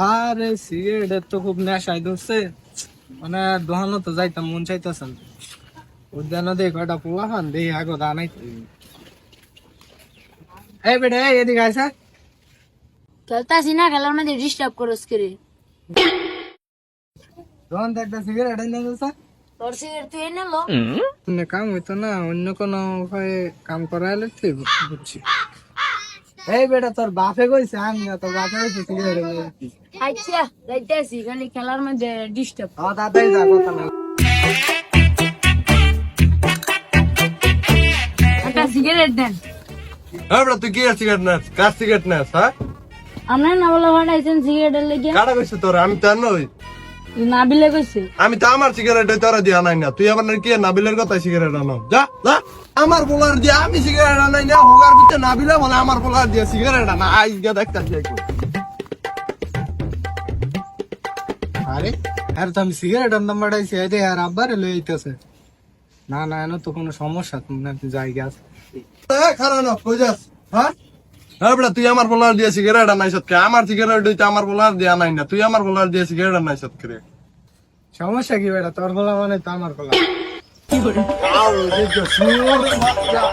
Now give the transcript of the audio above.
আরে সিগারেট তো খুব নেশায় ধরছে, মানে দোহানো তো যাইতাম মন চাইতেছে না। উদ্যানে দেখ কয়টা পোলা খান দেখি আগো দানাই। এই বেটা এই এদিকে আইসা। খেলতাছি না, খেলার মধ্যে ডিস্টার্ব করস করে। দোহান তো একটা সিগারেট এনে দিছে। তোর সিগারেট তুই এনে লো। কাম হইতো না, অন্য কোনো উপায়ে কাম করাইলে তুই বুঝছি। এই বেটা তোর বাপে কইছে, আমি না, তোর বাপে কইছে সিগারেট এনে দিছি। আচ্ছা যাইতেছি, খালি খেলার মধ্যে ডিস্টার্ব। তাড়াতাড়ি যা, কথা না। একটা সিগারেট দেন। হ্যাঁ বেটা, তুই কি সিগারেট নেস? কার সিগারেট নেস? হ্যাঁ, আপনার না বলে ফাটাইছেন সিগারেটের লেগে? কারা কইছে তোর? আমি তো আর নই। নাবিলে কইছে। আমি তো আমার সিগারেট তোরা দিয়া নাই না। তুই আবার কি নাবিলের কথা সিগারেট আনো? যা যা, আমার বলার দিয়ে আমি সিগারেট আনাই না। হোগার ভিতরে নাবিলে বলে আমার বলার দিয়ে সিগারেট আনা। আই গিয়া দেখতাছি। আরে আরে তো আমি সিগারেট আনতাম বাড়াইছি, এই যে আর আব্বারে লই আইতেছে। না না, এনে তো কোনো সমস্যা না, যাই গাছ। খারাপ না, কই যাস? হ্যাঁ হ্যাঁ বেটা, তুই আমার বলার দিয়ে সিগারেট আনাই সৎকে। আমার সিগারেট দিতে আমার বলার দিয়ে আনাই না। তুই আমার বলার দিয়ে সিগারেট আনাই সৎকে। সমস্যা কি বেটা? তোর বলা মানে তো আমার বলা। কি করে? আও, দেখো, শুয়োর বাচ্চা।